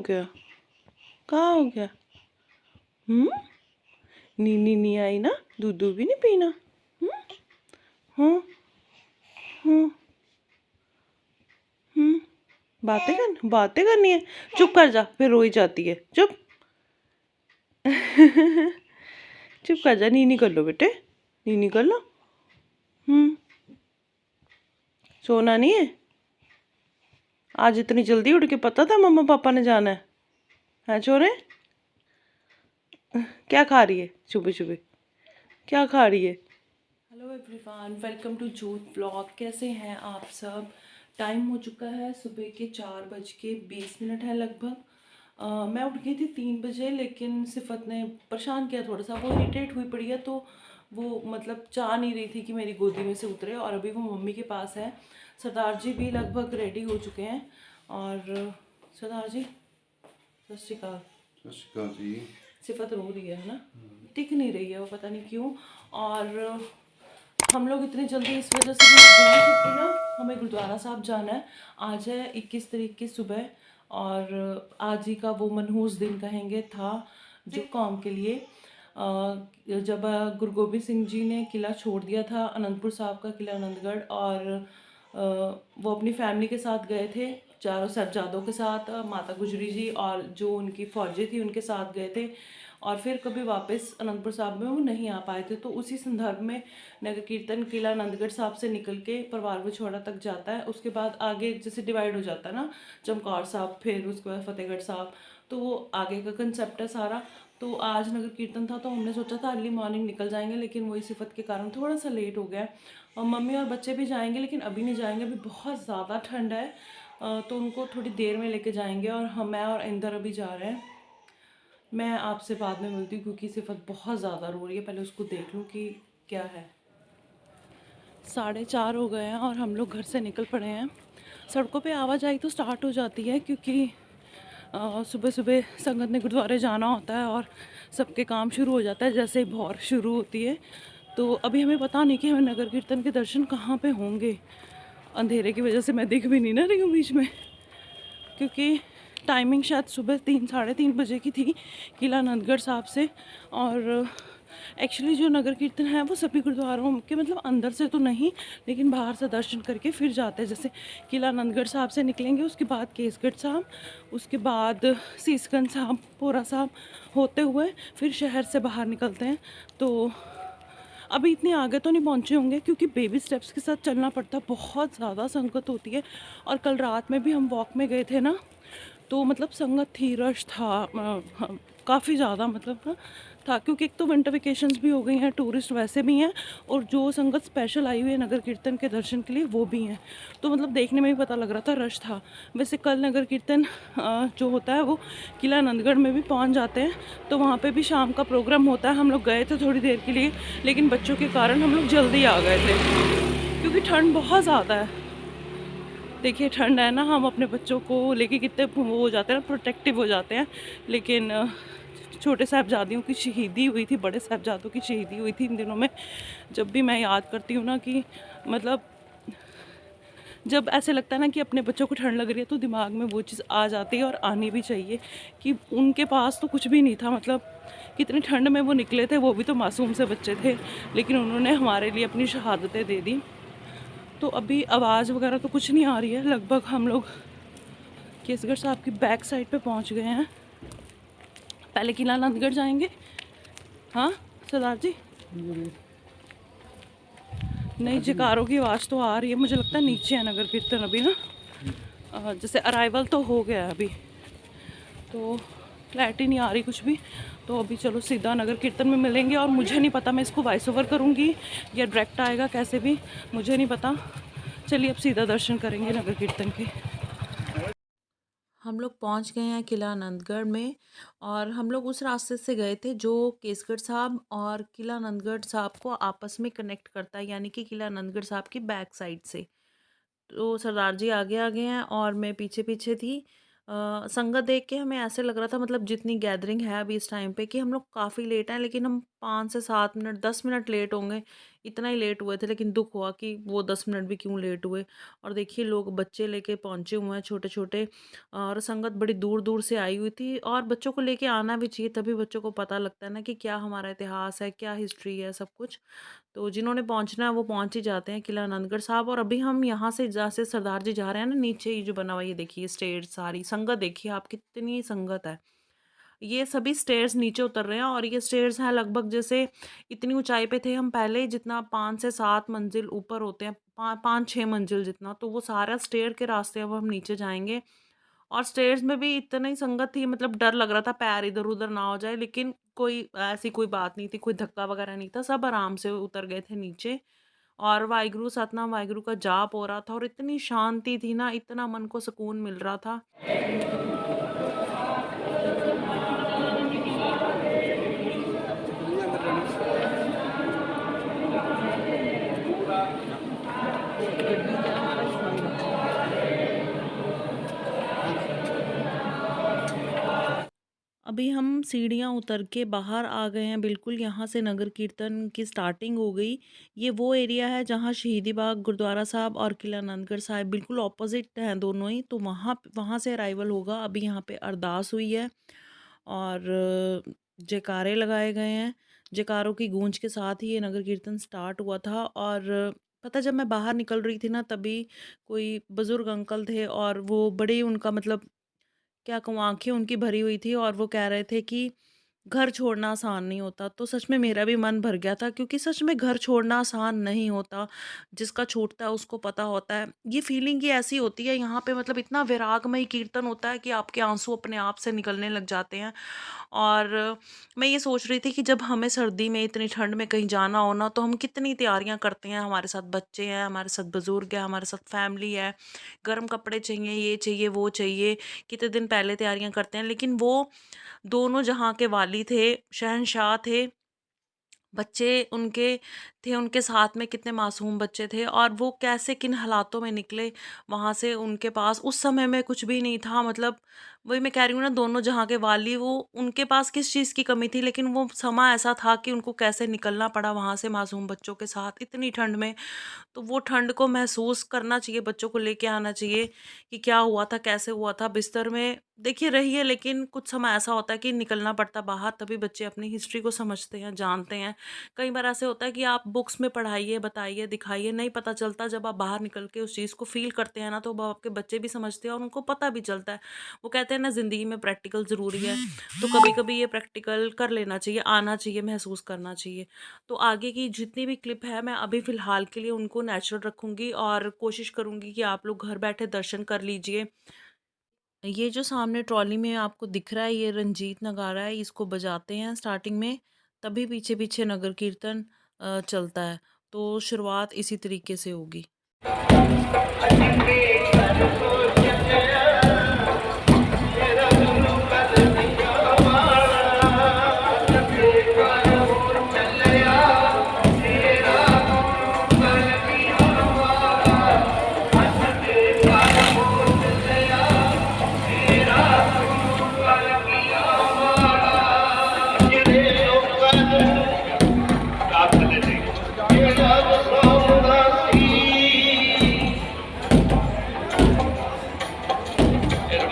गया? कहाँ हो गया? नीनी नहीं आई ना? दूध भी नहीं पीना? हाँ हाँ। बातें करनी है। चुप कर जा, फिर रोई जाती है। चुप। चुप कर जा, नीनी कर लो बेटे, नीनी कर लो। सोना नहीं है? आज इतनी जल्दी उठ के पता था मम्मा पापा ने जाना है छोरे? क्या खा रही है सुबह सुबह? क्या खा रही है? Hello everyone, welcome to jute blog. कैसे हैं आप सब? टाइम हो चुका है सुबह के 4:20 है लगभग। मैं उठ गई थी 3 बजे, लेकिन सिफत ने परेशान किया थोड़ा सा। वो इरिटेट हुई पड़ी है, तो वो मतलब चाह नहीं रही थी कि मेरी गोदी में से उतरे, और अभी वो मम्मी के पास है। सरदार जी भी लगभग रेडी हो चुके हैं। और सरदार जी, सत श्री अकाल। सत श्री अकाल जी। सिफत रो रही है ना? टिक नहीं रही है वो, पता नहीं क्यों। और हम लोग इतनी जल्दी इस वजह से भी उठ गए हैं क्योंकि ना हमें गुरुद्वारा साहब जाना है। आज है 21 तारीख की सुबह, और आज ही का वो मनहूस दिन कहेंगे था जो कौम के लिए। जब गुरु गोबिंद सिंह जी ने किला छोड़ दिया था, अनंतपुर साहब का किला आनंदगढ़, और वो अपनी फैमिली के साथ गए थे, चारों साहबजादों के साथ, माता गुजरी जी और जो उनकी फौजी थी उनके साथ गए थे, और फिर कभी वापस अनंतपुर साहब में वो नहीं आ पाए थे। तो उसी संदर्भ में नगर कीर्तन किला आनंदगढ़ साहब से निकल के परवार विछोड़ा तक जाता है। उसके बाद आगे जैसे डिवाइड हो जाता है ना, चमकौर साहब, फिर उसके बाद फतेहगढ़ साहब, तो वो आगे का कंसेप्ट है सारा। तो आज नगर कीर्तन था, तो हमने सोचा था अर्ली मॉर्निंग निकल जाएंगे, लेकिन वही सिफत के कारण थोड़ा सा लेट हो गया। और मम्मी और बच्चे भी जाएंगे, लेकिन अभी नहीं जाएंगे, अभी बहुत ज़्यादा ठंड है। तो उनको थोड़ी देर में लेके जाएंगे, और मैं और इंदर अभी जा रहे हैं। मैं आपसे बाद में मिलती हूँ क्योंकि सिफत बहुत ज़्यादा रो रही है, पहले उसको देख लूँ कि क्या है। 4:30 हो गए हैं और हम लोग घर से निकल पड़े हैं। सड़कों पे आवाजाही तो स्टार्ट हो जाती है क्योंकि सुबह सुबह संगत ने गुरुद्वारे जाना होता है, और सबके काम शुरू हो जाता है जैसे ही भौर शुरू होती है। तो अभी हमें पता नहीं कि हमें नगर कीर्तन के दर्शन कहाँ पे होंगे। अंधेरे की वजह से मैं दिख भी नहीं ना रही हूँ बीच में, क्योंकि टाइमिंग शायद सुबह 3-3:30 बजे की थी किला आनंदगढ़ साहब से। और एक्चुअली जो नगर कीर्तन है वो सभी गुरुद्वारों के मतलब अंदर से तो नहीं, लेकिन बाहर से दर्शन करके फिर जाते हैं। जैसे किला आनंदगढ़ साहब से निकलेंगे, उसके बाद केसगढ़ साहब, उसके बाद सीसगंज साहब, पोरा साहब होते हुए फिर शहर से बाहर निकलते हैं। तो अभी इतने आगे तो नहीं पहुंचे होंगे क्योंकि बेबी स्टेप्स के साथ चलना पड़ता है, बहुत ज़्यादा संगत होती है। और कल रात में भी हम वॉक में गए थे ना, तो मतलब संगत थी, रश था, काफ़ी ज़्यादा मतलब ना था, क्योंकि एक तो विंटर वेकेशंस भी हो गई हैं, टूरिस्ट वैसे भी हैं, और जो संगत स्पेशल आई हुई है नगर कीर्तन के दर्शन के लिए वो भी हैं। तो मतलब देखने में भी पता लग रहा था रश था। वैसे कल नगर कीर्तन जो होता है वो किला आनंदगढ़ में भी पहुंच जाते हैं, तो वहाँ पे भी शाम का प्रोग्राम होता है। हम लोग गए थे थोड़ी देर के लिए, लेकिन बच्चों के कारण हम लोग जल्दी आ गए थे क्योंकि ठंड बहुत ज़्यादा है। देखिए ठंड है ना, हम अपने बच्चों को लेके कितने वो हो जाते हैं ना, प्रोटेक्टिव हो जाते हैं। लेकिन छोटे साहबजादियों की शहीदी हुई थी, बड़े साहबजादों की शहीदी हुई थी इन दिनों में। जब भी मैं याद करती हूँ ना कि मतलब जब ऐसे लगता है ना कि अपने बच्चों को ठंड लग रही है, तो दिमाग में वो चीज़ आ जाती है, और आनी भी चाहिए कि उनके पास तो कुछ भी नहीं था। मतलब कितनी ठंड में वो निकले थे, वो भी तो मासूम से बच्चे थे, लेकिन उन्होंने हमारे लिए अपनी शहादतें दे दी। तो अभी आवाज़ वगैरह तो कुछ नहीं आ रही है। लगभग हम लोग केसगढ़ साहब की बैक साइड पे पहुंच गए हैं। पहले किला आनंदगढ़ जाएंगे। हाँ सरदार जी, नई जकारों की आवाज़ तो आ रही है, मुझे लगता है नीचे है नगर कीर्तन अभी ना। जैसे अराइवल तो हो गया है अभी, तो क्लैरिटी नहीं आ रही कुछ भी। तो अभी चलो सीधा नगर कीर्तन में मिलेंगे, और मुझे नहीं पता मैं इसको वॉइस ओवर करूँगी या डायरेक्ट आएगा, कैसे भी मुझे नहीं पता। चलिए अब सीधा दर्शन करेंगे नगर कीर्तन के। हम लोग पहुंच गए हैं किला आनंदगढ़ में, और हम लोग उस रास्ते से गए थे जो केसगढ़ साहब और किला आनंदगढ़ साहब को आपस में कनेक्ट करता है, यानी कि किला आनंदगढ़ साहब की बैक साइड से। तो सरदार जी आगे आ गए हैं और मैं पीछे पीछे थी। संगत देख के हमें ऐसे लग रहा था, मतलब जितनी गैदरिंग है अभी इस टाइम पे, कि हम लोग काफ़ी लेट हैं, लेकिन हम 5 से 7 मिनट 10 मिनट लेट होंगे इतना ही लेट हुए थे, लेकिन दुख हुआ कि वो 10 मिनट भी क्यों लेट हुए। और देखिए लोग बच्चे लेके पहुँचे हुए हैं छोटे-छोटे, और संगत बड़ी दूर-दूर से आई हुई थी, और बच्चों को लेके आना भी चाहिए, तभी बच्चों को पता लगता है ना कि क्या हमारा इतिहास है, क्या हिस्ट्री है, सब कुछ। तो जिन्होंने पहुँचना है वो पहुँच ही जाते हैं किला आनंदगढ़ साहब। और अभी हम यहाँ से जहाँ से सरदार जी जा रहे हैं ना, नीचे ये जो बना हुआ है, ये देखिए स्टेज सारी, संगत देखिए आप कितनी संगत है। ये सभी स्टेयर्स नीचे उतर रहे हैं, और ये स्टेयर्स हैं लगभग जैसे इतनी ऊंचाई पे थे हम पहले, जितना 5 से 7 मंजिल ऊपर होते हैं, 5-6 मंजिल जितना, तो वो सारा स्टेयर के रास्ते अब हम नीचे जाएंगे। और स्टेयर्स में भी इतनी संगत थी, मतलब डर लग रहा था पैर इधर उधर ना हो जाए, लेकिन कोई ऐसी कोई बात नहीं थी, कोई धक्का वगैरह नहीं था, सब आराम से उतर गए थे नीचे। और वाहिगुरु सतनाम वाहिगुरु का जाप हो रहा था, और इतनी शांति थी ना, इतना मन को सुकून मिल रहा था। अभी हम सीढ़ियाँ उतर के बाहर आ गए हैं बिल्कुल, यहाँ से नगर कीर्तन की स्टार्टिंग हो गई। ये वो एरिया है जहाँ शहीदी बाग, गुरुद्वारा साहब और किला आनंदगढ़ साहिब बिल्कुल ऑपोजिट हैं दोनों ही, तो वहाँ वहाँ से अराइवल होगा। अभी यहाँ पे अरदास हुई है, और जयकारे लगाए गए हैं। जयकारों की गूंज के साथ ही ये नगर कीर्तन स्टार्ट हुआ था। और पता है, जब मैं बाहर निकल रही थी ना, तभी कोई बुजुर्ग अंकल थे, और वो बड़े उनका मतलब क्या कहूँ, आँखें उनकी भरी हुई थी, और वो कह रहे थे कि घर छोड़ना आसान नहीं होता। तो सच में मेरा भी मन भर गया था, क्योंकि सच में घर छोड़ना आसान नहीं होता। जिसका छूटता है उसको पता होता है। ये फीलिंग ही ऐसी होती है यहाँ पे, मतलब इतना वैरागमय कीर्तन होता है कि आपके आंसू अपने आप से निकलने लग जाते हैं। और मैं ये सोच रही थी कि जब हमें सर्दी में इतनी ठंड में कहीं जाना हो ना, तो हम कितनी तैयारियां करते हैं। हमारे साथ बच्चे हैं, हमारे साथ बुजुर्ग है, हमारे साथ फैमिली है, गर्म कपड़े चाहिए, ये चाहिए, वो चाहिए, कितने दिन पहले तैयारियां करते हैं। लेकिन वो दोनों जहाँ के वाली थे, शहंशाह थे, बच्चे उनके थे, उनके साथ में कितने मासूम बच्चे थे, और वो कैसे किन हालातों में निकले वहाँ से। उनके पास उस समय में कुछ भी नहीं था, मतलब वही मैं कह रही हूँ ना, दोनों जहाँ के वाली, वो उनके पास किस चीज़ की कमी थी, लेकिन वो समा ऐसा था कि उनको कैसे निकलना पड़ा वहाँ से मासूम बच्चों के साथ इतनी ठंड में। तो वो ठंड को महसूस करना चाहिए, बच्चों को लेके आना चाहिए कि क्या हुआ था, कैसे हुआ था। बिस्तर में देखिए रहिए, लेकिन कुछ समय ऐसा होता है कि निकलना पड़ता बाहर, तभी बच्चे अपनी हिस्ट्री को समझते हैं, जानते हैं। कई बार ऐसे होता है कि आप बुक्स में पढ़ाइए, बताइए, दिखाइए, नहीं पता चलता। जब आप बाहर निकल के उस चीज़ को फील करते हैं ना, तो वो आपके बच्चे भी समझते हैं और उनको पता भी चलता है। वो कहते हैं ना, ज़िंदगी में प्रैक्टिकल ज़रूरी है, तो कभी कभी ये प्रैक्टिकल कर लेना चाहिए, आना चाहिए, महसूस करना चाहिए। तो आगे की जितनी भी क्लिप है, मैं अभी फ़िलहाल के लिए उनको नेचुरल रखूँगी, और कोशिश करूँगी कि आप लोग घर बैठे दर्शन कर लीजिए। ये जो सामने ट्रॉली में आपको दिख रहा है, ये रंजीत नगारा है, इसको बजाते हैं स्टार्टिंग में, तभी पीछे-पीछे नगर कीर्तन चलता है। तो शुरुआत इसी तरीके से होगी।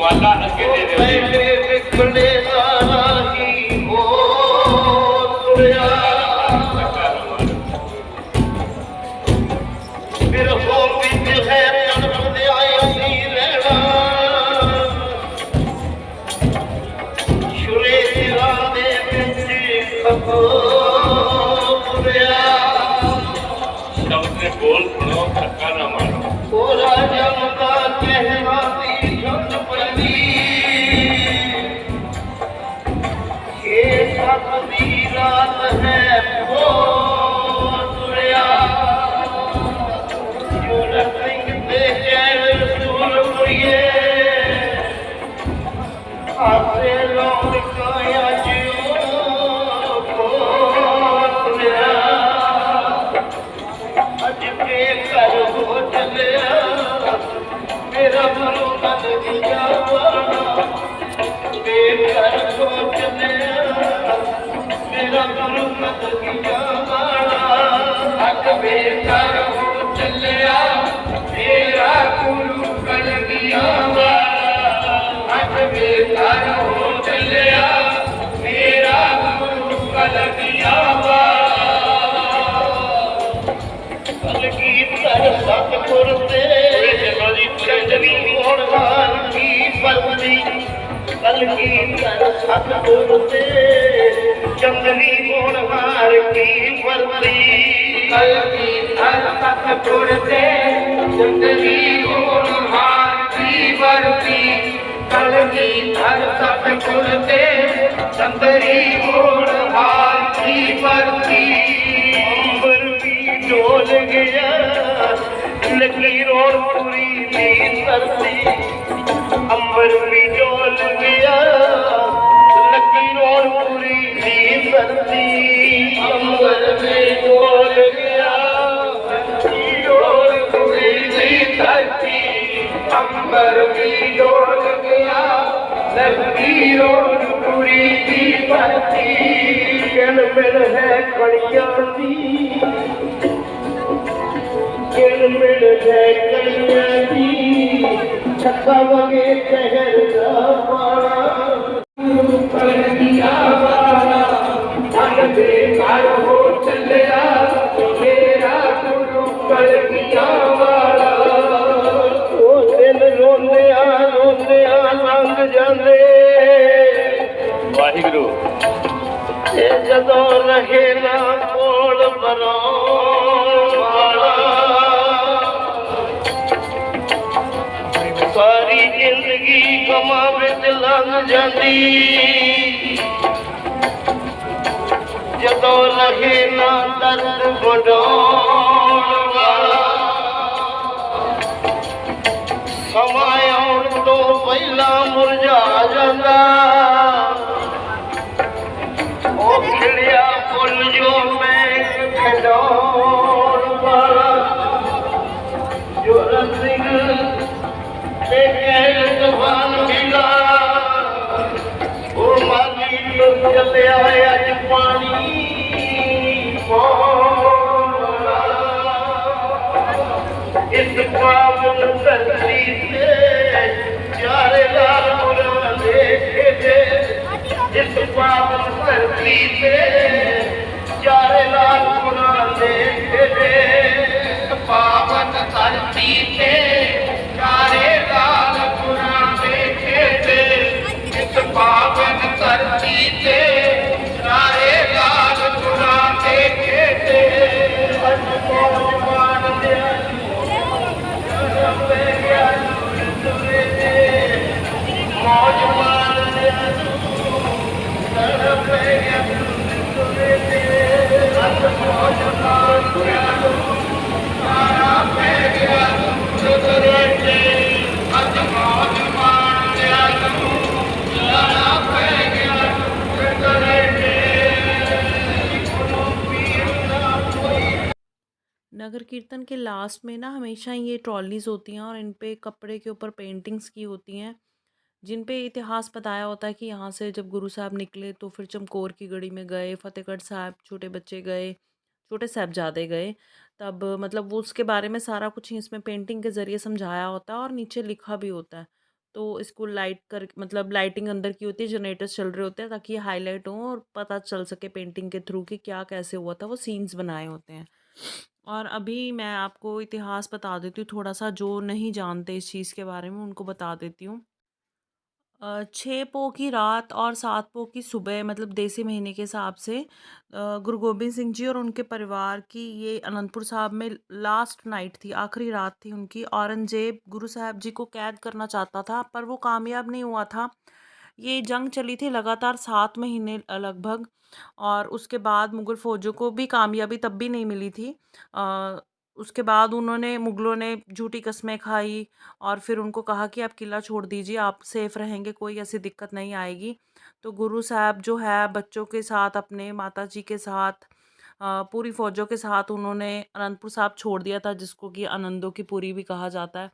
वाला अगे दे दे मेरे हो बिच है तड़प दे आई रहना शुरे दिला दे बिच खपो शब्द ने बोल सुनो, धक्का ना मारो। पूरा जमता कहवाती धुन पड़ी ये सतवी रात है वो तुरया जो रखेंगे बेचैन रसूल कुड़िए आपसे लौट काया जियो को तुरया अज के कर हो चलिया मेरा गुरु मन दिया बेकर हो चलिया मेरा गुरु मन दिया कलगी धर सतगुर से चंदनी गुणहार की वर्दी कलगी धर सतगुर से चंदनी गुणहार की वर्दी कलगी धर सतगुर से चंदनी गुणहार की वर्दी अंबर भी डोल गया लकीरों पूरी दी सरसी अंबर भी डोल गया लकीरों पूरी दी सरसी अंबर भी डोल गया लकीरों पूरी दी धरती अंबर भी डोल गया लकीरों पूरी दी धरती किन मिल है कड़ियां दी किन मिल है कड़ियां दी छक्का वगे शहर का पारा कर दिया वाला धन बेकार हो चलिया मेरा गुरु कर दिया वाला ओ दिल रोंदे लंघ जांदे वाहिगुरु ਇਹ ਜਦੋਂ ਰਹੇ ਨਾ ਕੋਲ ਬਰਾਉਣ ਵਾਲਾ ਸਾਰੀ ਜ਼ਿੰਦਗੀ ਗਮਾਂ ਵਿੱਚ ਲੰਘ ਜਾਂਦੀ ਜਦੋਂ ਰਹੇ ਨਾ ਦਰਦ ਵੰਡਾਉਣ ਵਾਲਾ ਸਮਾਂ ਆਉਣ ਤੋਂ ਪਹਿਲਾਂ ਮੁਰਝਾ ਜਾਂਦਾ ਉਹ ਖਿੜਿਆ ਫੁੱਲ ਜੋ ਮੈਂ ਖਿਡਾਉਣ ਵਾਲਾ ਜੋ ਰਸਿਕ ਤੇ ਕਹਿ ਤੂਫਾਨ ਮਿਲਾ ਉਹ ਮਾਲੀ ਤੋਂ ਚੱਲਿਆ ਅੱਜ ਪਾਣੀ ਪਾਉਣ ਵਾਲਾ ਇਸ ਪਾਵਨ ਧਰਤੀ ਤੇ ਚਾਰੇ ਲਾਲ ਮੁਰਾਂ ਦੇਖੇ इस पावन धरती पे चारे लाल पुराने इस पावन धरती पे चारे लाल पुराने इस पावन धरती पे चारे लाल पुराने मान दिया मौज मान दिया नगर कीर्तन के लास्ट में ना हमेशा ये ट्रॉलीज होती हैं और इन पे कपड़े के ऊपर पेंटिंग्स की होती हैं जिन पे इतिहास बताया होता है कि यहाँ से जब गुरु साहब निकले तो फिर चमकौर की गढ़ी में गए, फतेहगढ़ साहब छोटे बच्चे गए, छोटे साहबजादे गए, तब मतलब वो उसके बारे में सारा कुछ ही इसमें पेंटिंग के ज़रिए समझाया होता है और नीचे लिखा भी होता है। तो इसको लाइट कर मतलब लाइटिंग अंदर की होती है, जनरेटर्स चल रहे होते हैं ताकि ये हाईलाइट हो और पता चल सके पेंटिंग के थ्रू कि क्या कैसे हुआ था, वो सीन्स बनाए होते हैं। और अभी मैं आपको इतिहास बता देती हूँ थोड़ा सा, जो नहीं जानते इस चीज़ के बारे में उनको बता देती हूँ। 6 पो की रात और 7 पो की सुबह मतलब देसी महीने के हिसाब से गुरु गोबिंद सिंह जी और उनके परिवार की ये अनंतपुर साहब में लास्ट नाइट थी, आखिरी रात थी उनकी। औरंगजेब गुरु साहब जी को कैद करना चाहता था पर वो कामयाब नहीं हुआ था। ये जंग चली थी लगातार 7 महीने लगभग, और उसके बाद मुग़ल फ़ौजों को भी कामयाबी तब भी नहीं मिली थी। उसके बाद उन्होंने मुग़लों ने झूठी कस्में खाई और फिर उनको कहा कि आप किला छोड़ दीजिए, आप सेफ़ रहेंगे, कोई ऐसी दिक्कत नहीं आएगी। तो गुरु साहब जो है बच्चों के साथ, अपने माताजी के साथ, पूरी फ़ौजों के साथ उन्होंने अनंतपुर साहब छोड़ दिया था, जिसको कि आनंदों की पुरी भी कहा जाता है।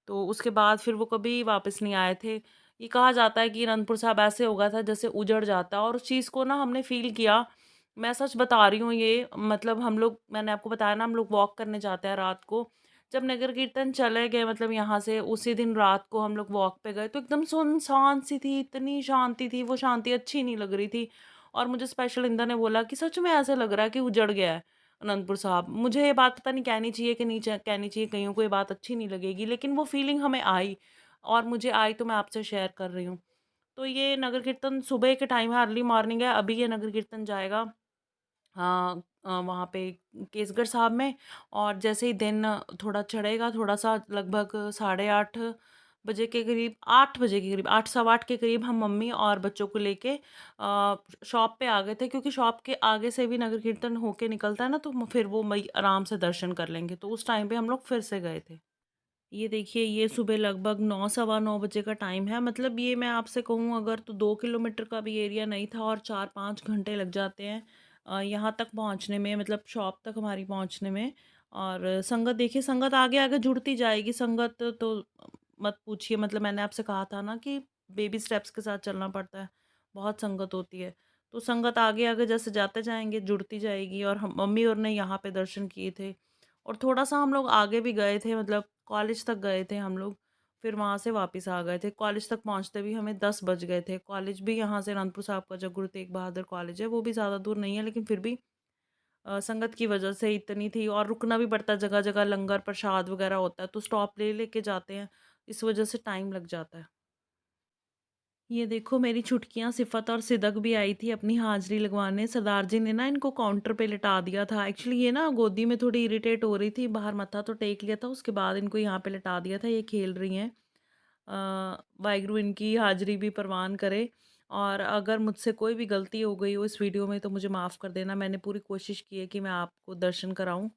तो उसके बाद फिर वो कभी वापस नहीं आए थे। ये कहा जाता है कि अनंतपुर साहब ऐसे हो गया था जैसे उजड़ जाता है, और उस चीज़ को ना हमने फ़ील किया। मैं सच बता रही हूँ ये, मतलब हम लोग, मैंने आपको बताया ना, हम लोग वॉक करने जाते हैं रात को। जब नगर कीर्तन चले गए मतलब यहाँ से, उसी दिन रात को हम लोग वॉक पे गए तो एकदम सुनसान सी थी, इतनी शांति थी, वो शांति अच्छी नहीं लग रही थी। और मुझे स्पेशल इंदा ने बोला कि सच में ऐसा लग रहा है कि उजड़ गया है अनंतपुर साहब। मुझे ये बात पता नहीं कहनी चाहिए कि नहीं कहनी चाहिए, कईयों को ये बात अच्छी नहीं लगेगी, लेकिन वो फीलिंग हमें आई और मुझे आई तो मैं आपसे शेयर कर रही हूँ। तो ये नगर कीर्तन सुबह के टाइम है, अर्ली मॉर्निंग है। अभी ये नगर कीर्तन जाएगा वहाँ पे केसगढ़ साहब में। और जैसे ही दिन थोड़ा चढ़ेगा, थोड़ा-सा लगभग 8:30 बजे के करीब, 8 बजे के करीब, 8 सवा 8 के करीब हम मम्मी और बच्चों को लेके शॉप पे आ गए थे, क्योंकि शॉप के आगे से भी नगर कीर्तन होके निकलता है ना, तो फिर वो मई आराम से दर्शन कर लेंगे। तो उस टाइम पे हम लोग फिर से गए थे। ये देखिए, ये सुबह लगभग 9 सवा 9 बजे का टाइम है। मतलब ये मैं आपसे कहूँ अगर, तो 2 किलोमीटर का भी एरिया नहीं था और 4-5 घंटे लग जाते हैं यहाँ तक पहुँचने में, मतलब शॉप तक हमारी पहुँचने में। और संगत देखिए, संगत आगे-आगे जुड़ती जाएगी। संगत तो मत पूछिए, मतलब मैंने आपसे कहा था ना कि बेबी स्टेप्स के साथ चलना पड़ता है, बहुत संगत होती है। तो संगत आगे-आगे जैसे जाते जाएँगे, जुड़ती जाएगी। और हम मम्मी और ने यहाँ पे दर्शन किए थे। और थोड़ा-सा हम लोग आगे भी गए थे, मतलब कॉलेज तक गए थे हम लोग, फिर वहाँ से वापस आ गए थे। कॉलेज तक पहुँचते भी हमें 10 बज गए थे। कॉलेज भी यहाँ से अनंतपुर साहब का जो गुरु तेग बहादुर कॉलेज है, वो भी ज़्यादा दूर नहीं है, लेकिन फिर भी संगत की वजह से इतनी थी, और रुकना भी पड़ता है, जगह-जगह लंगर प्रसाद वगैरह होता है, तो स्टॉप ले लेके जाते हैं, इस वजह से टाइम लग जाता है। ये देखो, मेरी छुटकियाँ सिफ़त और सिदक भी आई थी अपनी हाज़िरी लगवाने। सरदार जी ने ना इनको काउंटर पे लिटा दिया था। एक्चुअली ये ना गोदी में थोड़ी इरिटेट हो रही थी, बाहर मत्था तो टेक लिया था, उसके बाद इनको यहाँ पे लिटा दिया था, ये खेल रही हैं। वाहिगुरू इनकी हाज़िरी भी परवान करे। और अगर मुझसे कोई भी गलती हो गई हो इस वीडियो में, तो मुझे माफ़ कर देना। मैंने पूरी कोशिश की है कि मैं आपको दर्शन कराऊँ।